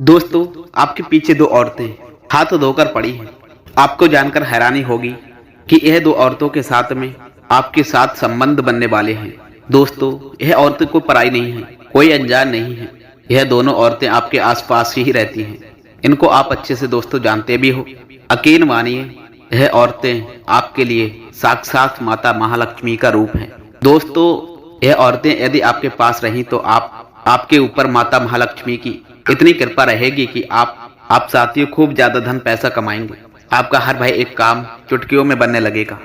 दोस्तों, आपके पीछे दो औरतें हाथ धोकर पड़ी हैं। आपको जानकर हैरानी होगी कि यह दो औरतों के साथ में आपके साथ संबंध बनने वाले हैं। दोस्तों, यह औरतें कोई पराई नहीं है, कोई अनजान नहीं है। यह दोनों औरतें आपके आसपास ही रहती हैं। इनको आप अच्छे से दोस्तों जानते भी हो। यकीन मानिए, यह औरतें आपके लिए साक्षात माता महालक्ष्मी का रूप हैं। दोस्तों, यह औरतें यदि आपके पास रहीं तो आपके ऊपर माता महालक्ष्मी की इतनी कृपा रहेगी कि आप साथियों खूब ज्यादा धन पैसा कमाएंगे। आपका हर भाई एक काम चुटकियों में बनने लगेगा।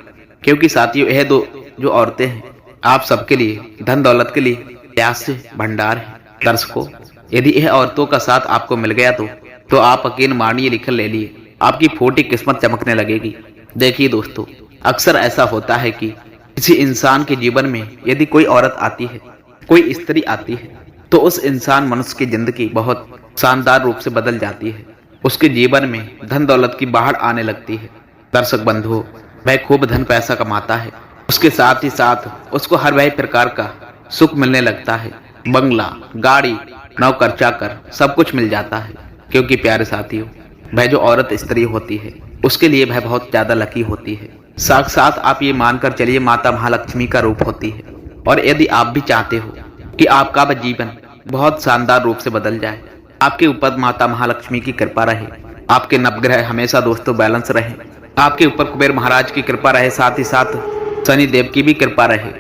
क्योंकि साथियों, यह दो जो औरतें हैं आप सबके लिए धन दौलत के लिए प्यास से भंडार है। दर्शकों, यदि यह औरतों का साथ आपको मिल गया तो आप यकीन मानिए, लिख ले लिए, आपकी फूटी किस्मत चमकने लगेगी। देखिए दोस्तों, अक्सर ऐसा होता है कि किसी इंसान के जीवन में यदि कोई औरत आती है, कोई स्त्री आती है, तो उस इंसान मनुष्य की जिंदगी बहुत शानदार रूप से बदल जाती है। उसके जीवन में धन दौलत की बाढ़ आने लगती है। दर्शक बंधुओं, वह खूब धन पैसा कमाता है। उसके साथ ही साथ उसको हर वह प्रकार का सुख मिलने लगता है। बंगला, गाड़ी, नौकर चाकर सब कुछ मिल जाता है। क्योंकि प्यारे साथियों, वह जो औरत स्त्री होती है उसके लिए वह बहुत ज्यादा लकी होती है। साक्षात आप ये मानकर चलिए माता महालक्ष्मी का रूप होती है। और यदि आप भी चाहते हो कि आपका वह जीवन बहुत शानदार रूप से बदल जाए, आपके ऊपर माता महालक्ष्मी की कृपा रहे, आपके नवग्रह हमेशा दोस्तों बैलेंस रहे, आपके ऊपर कुबेर महाराज की कृपा रहे, साथ ही साथ शनि देव की भी कृपा रहे,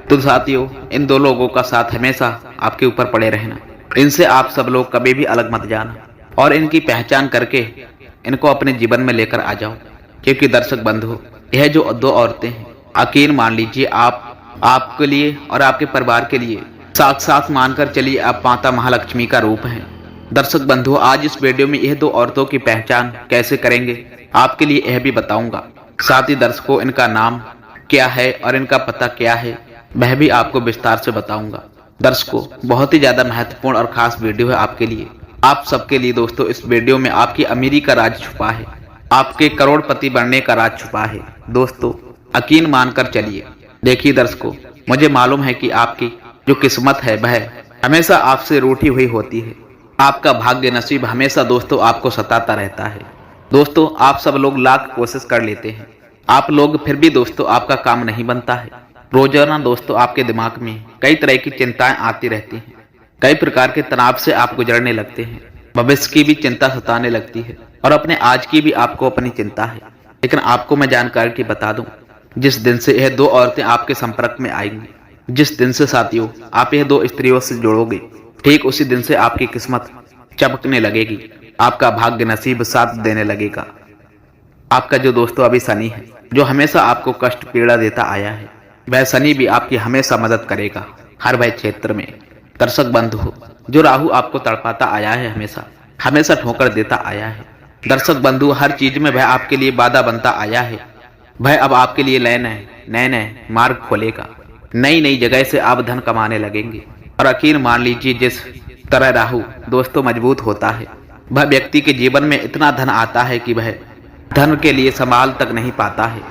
तो साथियों इन दो लोगों का साथ हमेशा आपके ऊपर पड़े रहना। इनसे आप सब लोग कभी भी अलग मत जाना और इनकी पहचान करके इनको अपने जीवन में लेकर आ जाओ। क्योंकि दर्शक बंधु, यह जो दो औरतें हैं, यकीन मान लीजिए आपके लिए और आपके परिवार के लिए साक्षात मानकर चलिए आप माता महालक्ष्मी का रूप हैं। दर्शक बंधु, आज इस वीडियो में यह दो औरतों की पहचान कैसे करेंगे आपके लिए यह भी बताऊंगा। साथ ही दर्शकों, इनका नाम क्या है और इनका पता क्या है वह भी आपको विस्तार से बताऊंगा। दर्शकों, बहुत ही ज्यादा महत्वपूर्ण और खास वीडियो है आपके लिए, आप सबके लिए। दोस्तों, इस वीडियो में आपकी अमीरी का राज छुपा है, आपके करोड़पति बनने का राज छुपा है। दोस्तों, यकीन मानकर चलिए। देखिए दर्शकों, मुझे मालूम है कि आपकी जो किस्मत है वह हमेशा आपसे रूठी हुई होती है। आपका भाग्य नसीब हमेशा दोस्तों आपको सताता रहता है। दोस्तों, आप सब लोग लाख कोशिश कर लेते हैं, आप लोग फिर भी दोस्तों आपका काम नहीं बनता है। रोजाना दोस्तों आपके दिमाग में कई तरह की चिंताएं आती रहती हैं, कई प्रकार के तनाव से आप गुजरने लगते हैं। भविष्य की भी चिंता सताने लगती है और अपने आज की भी आपको अपनी चिंता है। लेकिन आपको मैं जानकारी की बता दूं, जिस दिन से यह दो औरतें आपके संपर्क में आएंगी, जिस दिन से साथियों आप यह दो स्त्रियों से जुड़ोगे, ठीक उसी दिन से आपकी किस्मत चमकने लगेगी, आपका भाग्य नसीब साथ देने लगेगा। आपका जो दोस्तों अभी शनि है, जो हमेशा आपको कष्ट पीड़ा देता आया है, वह शनि भी आपकी हमेशा मदद करेगा हर वह क्षेत्र में। दर्शक बंधु, जो राहु आपको तड़पाता आया है, हमेशा ठोकर देता आया है। दर्शक बंधु, हर चीज में वह आपके लिए बाधा बनता आया है। वह अब आपके लिए नए नए मार्ग खोलेगा, नई नई जगह से आप धन कमाने लगेंगे। और यकीन मान लीजिए, जिस तरह राहु दोस्तों मजबूत होता है, वह व्यक्ति के जीवन में इतना धन आता है कि वह धन के लिए संभाल तक नहीं पाता है।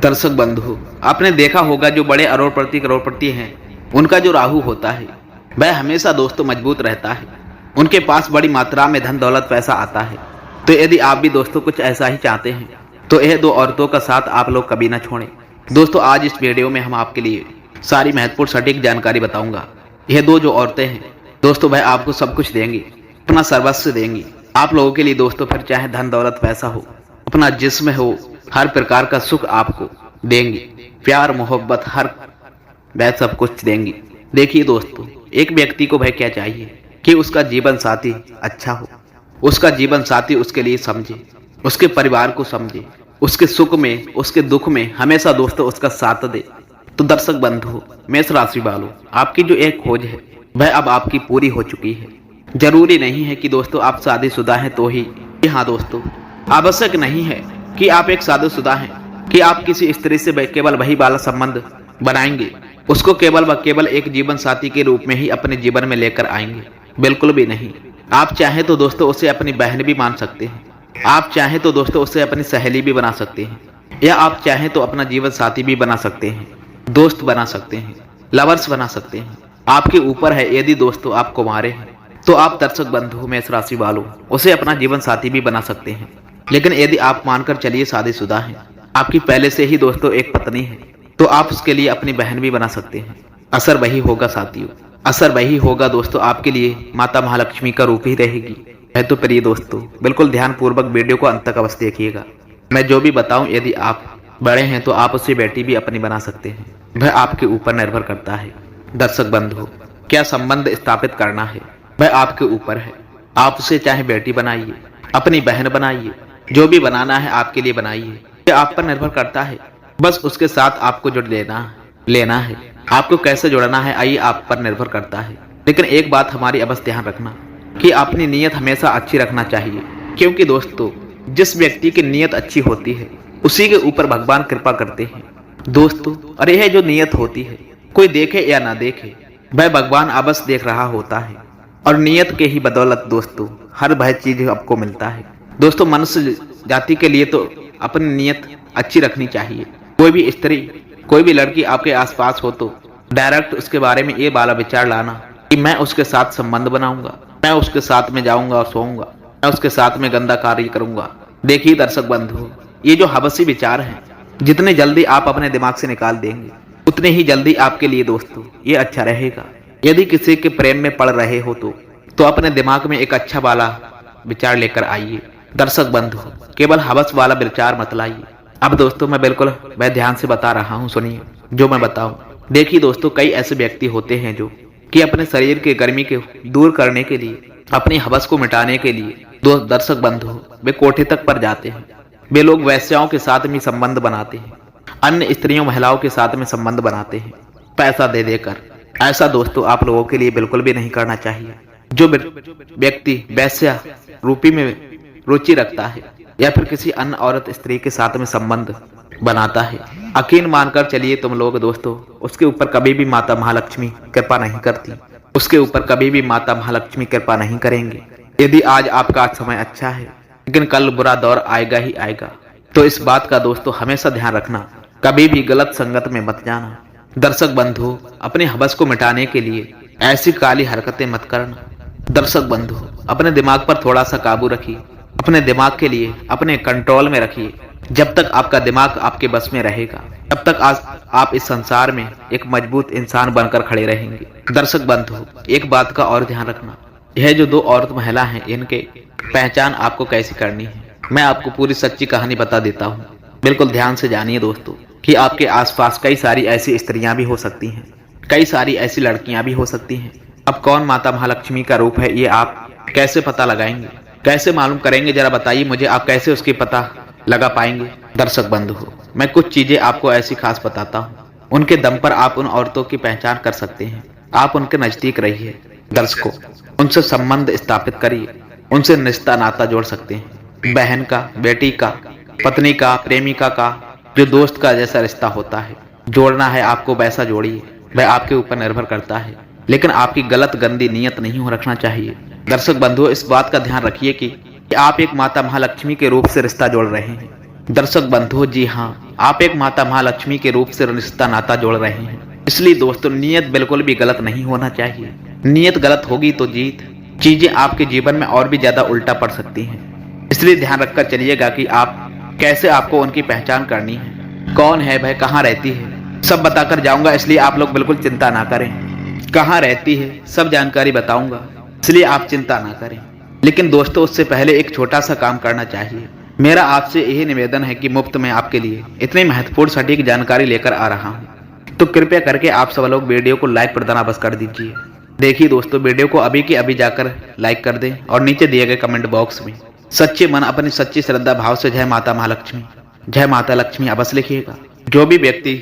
दर्शक बंधु, आपने देखा होगा जो बड़े करोड़पति हैं, उनका जो राहु होता है वह हमेशा दोस्तों मजबूत रहता है। उनके पास बड़ी मात्रा में धन दौलत पैसा आता है। तो यदि आप भी दोस्तों कुछ ऐसा ही चाहते हैं तो यह दो औरतों का साथ आप लोग कभी ना छोड़ें। दोस्तों, आज इस वीडियो में हम आपके लिए सारी महत्वपूर्ण सटीक जानकारी बताऊंगा। यह दो जो औरतें हैं दोस्तों, वह आपको सब कुछ देंगी, अपना सर्वस्व देंगी आप लोगों के लिए। दोस्तों, फिर चाहे धन दौलत पैसा हो, अपना जिस्म हो, हर प्रकार का सुख आपको देंगी, प्यार मोहब्बत हर वह सब कुछ देंगी। देखिए दोस्तों, एक व्यक्ति को वह क्या चाहिए कि उसका जीवन साथी अच्छा हो, उसका जीवन साथी उसके लिए समझे, उसके परिवार को समझे, उसके सुख में उसके दुख में हमेशा दोस्तों उसका साथ दे। तो दर्शक बंधु, मेष राशि वालों, आपकी जो एक खोज है वह अब आपकी पूरी हो चुकी है। जरूरी नहीं है कि दोस्तों आप शादीशुदा हैं तो ही, हाँ दोस्तों, आवश्यक नहीं है कि आप एक शादीशुदा हैं कि आप किसी स्त्री से केवल वही वाला संबंध बनाएंगे, उसको केवल व केवल एक जीवन साथी के रूप में ही अपने जीवन में लेकर आएंगे। बिल्कुल भी नहीं। आप चाहें तो दोस्तों उसे अपनी बहन भी मान सकते हैं, आप चाहें तो दोस्तों उसे अपनी सहेली भी बना सकते हैं, या आप चाहें तो अपना जीवन साथी भी बना सकते हैं, दोस्त बना सकते हैं, लवर्स बना सकते हैं। आपके ऊपर है। यदि दोस्तों आप कुंवारे हैं तो आप दर्शक बंधु मेष राशि वालों उसे अपना जीवन साथी भी बना सकते हैं। लेकिन यदि आप मानकर चलिए शादीशुदा हैं, आपकी पहले से ही दोस्तों एक पत्नी है, तो आप उसके लिए अपनी बहन भी बना सकते हैं। असर वही होगा साथियों, असर वही होगा दोस्तों, आपके लिए माता महालक्ष्मी का रूप ही रहेगी। है तो प्रिय दोस्तों, बिल्कुल ध्यान पूर्वक वीडियो को अंत तक अवश्य देखिएगा। मैं जो भी बताऊं, यदि आप बड़े हैं तो आप उसे बेटी भी अपनी बना सकते हैं। वह आपके ऊपर निर्भर करता है। दर्शक बंधु, क्या संबंध स्थापित करना है वह आपके ऊपर है। आप उसे चाहे बेटी बनाइए, अपनी बहन बनाइए, जो भी बनाना है आपके लिए बनाइए, ये आप पर निर्भर करता है। बस उसके साथ आपको जुड़ लेना है। आपको कैसे जुड़ना है आइए आप पर निर्भर करता है। लेकिन एक बात हमारी अवश्य ध्यान रखना कि अपनी नीयत हमेशा अच्छी रखना चाहिए, क्योंकि दोस्तों जिस व्यक्ति की नीयत अच्छी होती है उसी के ऊपर भगवान कृपा करते हैं। दोस्तों और यह जो नीयत होती है, कोई देखे या ना देखे, वह भगवान अवश्य देख रहा होता है। और नीयत के ही बदौलत दोस्तों हर वह चीज आपको मिलता है। दोस्तों मनुष्य जाति के लिए तो अपनी नीयत अच्छी रखनी चाहिए। कोई भी स्त्री, कोई भी लड़की आपके आसपास हो तो डायरेक्ट उसके बारे में ये वाला विचार लाना कि मैं उसके साथ संबंध बनाऊंगा, मैं उसके साथ में जाऊंगा और सोऊंगा, मैं उसके साथ में गंदा कार्य करूंगा। देखिए दर्शक बंधु, ये जो हवसी विचार हैं, जितने जल्दी आप अपने दिमाग से निकाल देंगे उतने ही जल्दी आपके लिए दोस्तों ये अच्छा रहेगा। यदि किसी के प्रेम में पड़ रहे हो तो अपने दिमाग में एक अच्छा वाला विचार लेकर आइए। दर्शक बंधु, केवल हवस वाला विचार मत लाइए। अब दोस्तों मैं ध्यान से बता रहा हूँ, सुनिए जो मैं बताऊं। देखिए दोस्तों, कई ऐसे व्यक्ति होते हैं जो कि अपने शरीर की गर्मी के दूर करने के लिए, अपनी हवस को मिटाने के लिए दर्शक बंधु वे कोठे तक पर जाते हैं। वे लोग वैश्याओं के साथ में संबंध बनाते हैं, अन्य स्त्रियों महिलाओं के साथ में संबंध बनाते हैं पैसा दे देकर। ऐसा दोस्तों आप लोगों के लिए बिल्कुल भी नहीं करना चाहिए। जो व्यक्ति वैश्या रूपी में रुचि रखता है या फिर किसी अन्य औरत स्त्री के साथ में संबंध बनाता है, यकीन मानकर चलिए तुम लोग दोस्तों, उसके ऊपर कभी भी माता महालक्ष्मी कृपा नहीं करती, उसके ऊपर कभी भी माता महालक्ष्मी कृपा नहीं करेंगे। यदि आज आपका समय अच्छा है लेकिन कल बुरा दौर आएगा ही आएगा, तो इस बात का दोस्तों हमेशा ध्यान रखना, कभी भी गलत संगत में मत जाना। दर्शक बंधु, अपने हवस को मिटाने के लिए ऐसी काली हरकतें मत करना। दर्शक बंधु, अपने दिमाग पर थोड़ा सा काबू रखिए, अपने दिमाग के लिए अपने कंट्रोल में रखिए। जब तक आपका दिमाग आपके बस में रहेगा तब तक आप इस संसार में एक मजबूत इंसान बनकर खड़े रहेंगे। दर्शक बंधु, एक बात का और ध्यान रखना, यह जो दो औरत महिला हैं, इनके पहचान आपको कैसी करनी है, मैं आपको पूरी सच्ची कहानी बता देता हूँ। बिल्कुल ध्यान से जानिए दोस्तों कि आपके आसपास कई सारी ऐसी स्त्रियां भी हो सकती हैं, कई सारी ऐसी लड़कियां भी हो सकती हैं। अब कौन माता महालक्ष्मी का रूप है ये आप कैसे पता लगाएंगे, कैसे मालूम करेंगे, जरा बताइए मुझे, आप कैसे उसकी पता लगा पाएंगे। दर्शक बंधु, मैं कुछ चीजें आपको ऐसी खास बताता हूँ, उनके दम पर आप उन औरतों की पहचान कर सकते हैं। आप उनके नजदीक रहिए दर्शकों, उनसे संबंध स्थापित करिए, उनसे रिश्ता नाता जोड़ सकते हैं। बहन का, बेटी का, पत्नी का, प्रेमिका का, जो दोस्त का जैसा रिश्ता होता है, जोड़ना है आपको वैसा जोड़िए, वह आपके ऊपर निर्भर करता है। लेकिन आपकी गलत गंदी नीयत नहीं हो रखना चाहिए। दर्शक बंधु, इस बात का ध्यान रखिए कि आप एक माता महालक्ष्मी के रूप से रिश्ता जोड़ रहे हैं। दर्शक बंधु, जी हाँ, आप एक माता महालक्ष्मी के रूप से रिश्ता नाता जोड़ रहे हैं। इसलिए दोस्तों नीयत बिल्कुल भी गलत नहीं होना चाहिए। नीयत गलत होगी तो चीजें आपके जीवन में और भी ज्यादा उल्टा पड़ सकती हैं। इसलिए ध्यान रखकर चलिएगा कि आप कैसे आपको उनकी पहचान करनी है, कौन है वह, कहाँ रहती है, सब बताकर जाऊंगा। इसलिए आप लोग बिल्कुल चिंता ना करें, कहाँ रहती है सब जानकारी बताऊंगा, इसलिए आप चिंता ना करें। लेकिन दोस्तों उससे पहले एक छोटा सा काम करना चाहिए। मेरा आपसे यही निवेदन है कि मुफ्त में आपके लिए इतनी महत्वपूर्ण सटीक जानकारी लेकर आ रहा हूँ, तो कृपया करके आप सब लोग वीडियो को लाइक प्रदान बस कर दीजिए। देखिए दोस्तों, वीडियो को अभी के अभी जाकर लाइक कर दें और नीचे दिए गए कमेंट बॉक्स में सच्चे मन अपनी सच्ची श्रद्धा भाव से जय माता महालक्ष्मी, जय माता लक्ष्मी अवश्य लिखिएगा। जो भी व्यक्ति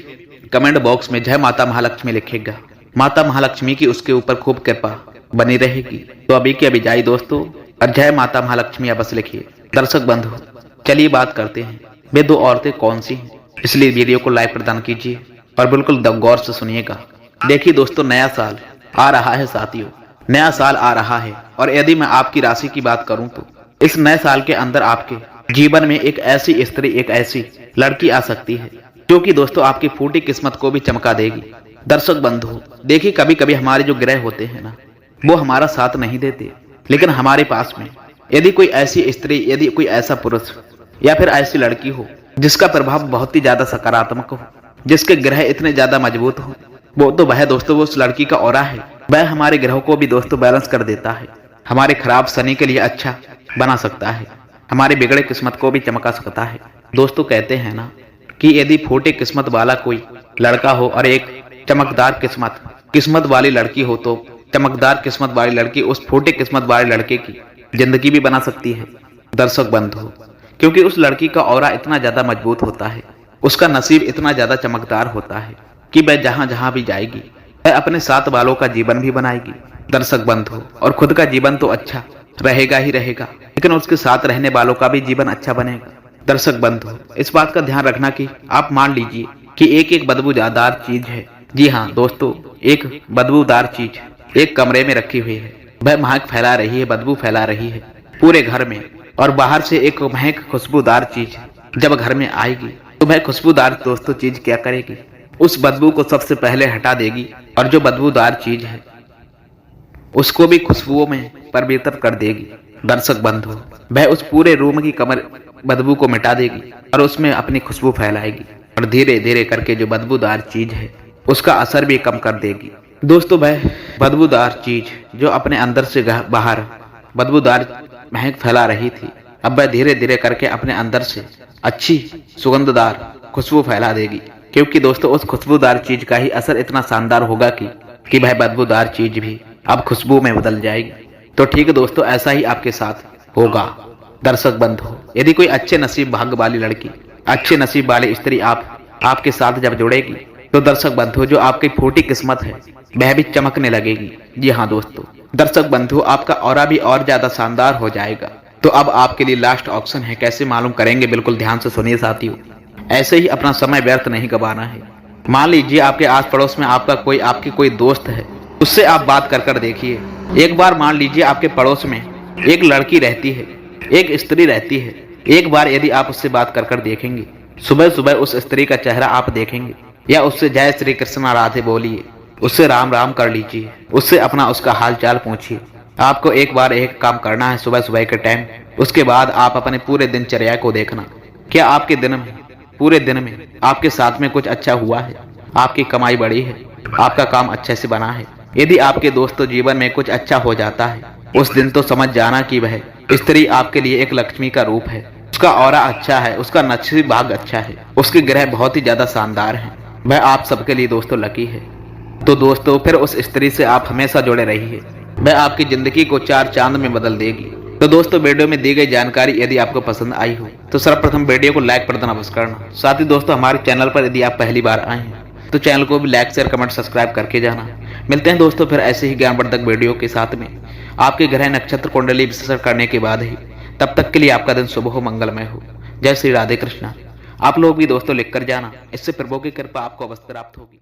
कमेंट बॉक्स में जय माता महालक्ष्मी लिखेगा, माता महालक्ष्मी की उसके ऊपर खूब कृपा बनी रहेगी। तो अभी के अभी जाइए दोस्तों और जय माता महालक्ष्मी अवश्य लिखिए। दर्शक बंधु, चलिए बात करते हैं वे दो औरतें कौन सी हैं। इसलिए वीडियो को लाइक प्रदान कीजिए और बिल्कुल गौर से सुनिएगा। देखिए दोस्तों, नया साल आ रहा है साथियों, नया साल आ रहा है। और यदि मैं आपकी राशि की बात करूं तो इस नए साल के अंदर आपके जीवन में एक ऐसी स्त्री, एक ऐसी लड़की आ सकती है जो कि दोस्तों आपकी फूटी किस्मत को भी चमका देगी। दर्शक बंधु, देखिए कभी कभी हमारे जो ग्रह होते हैं ना, वो हमारा साथ नहीं देते, लेकिन हमारे पास में यदि कोई ऐसी स्त्री, यदि कोई ऐसा पुरुष या फिर ऐसी लड़की हो जिसका प्रभाव बहुत ही ज्यादा सकारात्मक हो, जिसके ग्रह इतने ज्यादा मजबूत हो, वो तो वह दोस्तों वो उस लड़की का ऑरा है। वह हमारे ग्रहों को भी दोस्तों बैलेंस कर देता है, हमारे खराब शनि के लिए अच्छा बना सकता है, हमारे बिगड़े किस्मत को भी चमका सकता है। दोस्तों कहते हैं ना कि यदि फूटे किस्मत वाला कोई लड़का हो और एक चमकदार किस्मत वाली लड़की हो, तो चमकदार किस्मत वाली लड़की उस फूटे किस्मत वाले लड़के की जिंदगी भी बना सकती है दर्शक बंधु, क्योंकि उस लड़की का ऑरा इतना ज्यादा मजबूत होता है, उसका नसीब इतना ज्यादा चमकदार होता है कि वह जहां जहां भी जाएगी वह अपने साथ वालों का जीवन भी बनाएगी दर्शक बंधु, और खुद का जीवन तो अच्छा रहेगा ही रहेगा, लेकिन उसके साथ रहने वालों का भी जीवन अच्छा बनेगा दर्शक बंधु। इस बात का ध्यान रखना कि आप मान लीजिए कि एक एक बदबूदार चीज है, जी हाँ दोस्तों, एक बदबूदार चीज एक कमरे में रखी हुई है, वह महक फैला रही है, बदबू फैला रही है पूरे घर में, और बाहर से एक महक खुशबूदार चीज जब घर में आएगी तो वह खुशबूदार दोस्तों चीज क्या करेगी, उस बदबू को सबसे पहले हटा देगी, और जो बदबूदार चीज है उसको भी खुशबुओं में परिवर्तित कर देगी दर्शक बंधु। वह उस पूरे रूम की कमर बदबू को मिटा देगी और उसमें अपनी खुशबू फैलाएगी, और धीरे धीरे करके जो बदबूदार चीज है उसका असर भी कम कर देगी दोस्तों। वह बदबूदार चीज जो अपने अंदर से बाहर बदबूदार महक फैला रही थी, अब वह धीरे धीरे करके अपने अंदर से अच्छी सुगंधदार खुशबू फैला देगी, क्योंकि दोस्तों उस खुशबूदार चीज का ही असर इतना शानदार होगा कि वह बदबूदार चीज भी अब खुशबू में बदल जाएगी। तो ठीक है दोस्तों, ऐसा ही आपके साथ होगा दर्शक बंधु। यदि कोई अच्छे नसीब भाग्य वाली लड़की, अच्छे नसीब वाली स्त्री आपके साथ जब जुड़ेगी, तो दर्शक बंधु जो आपकी फूटी किस्मत है वह भी चमकने लगेगी। जी हाँ दोस्तों, दर्शक बंधु आपका ऑरा भी और ज्यादा शानदार हो जाएगा। तो अब आपके लिए लास्ट ऑप्शन है, कैसे मालूम करेंगे, बिल्कुल ध्यान से सुनिए साथियों, ऐसे ही अपना समय व्यर्थ नहीं गवाना है। मान लीजिए आपके आस पड़ोस में आपकी कोई दोस्त है, उससे आप बात कर देखिए। एक बार मान लीजिए आपके पड़ोस में एक लड़की रहती है, एक स्त्री रहती है। एक बार यदि आप उससे बात कर देखेंगे, सुबह सुबह उस स्त्री का चेहरा आप देखेंगे, या उससे जय श्री कृष्ण राधे बोलिए, उससे राम राम कर लीजिए, उससे उसका हाल चाल पूछिए। आपको एक बार एक काम करना है सुबह सुबह के टाइम, उसके बाद आप अपने पूरे दिनचर्या को देखना, क्या आपके पूरे दिन में आपके साथ में कुछ अच्छा हुआ है, आपकी कमाई बढ़ी है, आपका काम अच्छे से बना है। यदि आपके दोस्तों जीवन में कुछ अच्छा हो जाता है, उस दिन तो समझ जाना कि वह स्त्री आपके लिए एक लक्ष्मी का रूप है, उसका ऑरा अच्छा है, उसका नसीब भाग अच्छा है, उसके ग्रह बहुत ही ज्यादा शानदार हैं, वह आप सबके लिए दोस्तों लकी है। तो दोस्तों फिर उस स्त्री से आप हमेशा जुड़े रहिए, वह आपकी जिंदगी को चार चांद में बदल देगी। तो दोस्तों वीडियो में दी गई जानकारी यदि आपको पसंद आई हो तो सर्वप्रथम वीडियो को लाइक कर देना अवश्य करना। साथ ही दोस्तों हमारे चैनल पर यदि आप पहली बार आए हैं तो चैनल को भी लाइक शेयर कमेंट सब्सक्राइब करके जाना। मिलते हैं दोस्तों फिर ऐसे ही ज्ञानवर्धक वीडियो के साथ में, आपके ग्रह नक्षत्र कुंडली विश्लेषण करने के बाद ही। तब तक के लिए आपका दिन शुभ हो, मंगलमय हो। जय श्री राधे कृष्णा। आप लोग भी दोस्तों लिख कर जाना, इससे प्रभु की कृपा आपको अवश्य प्राप्त होगी।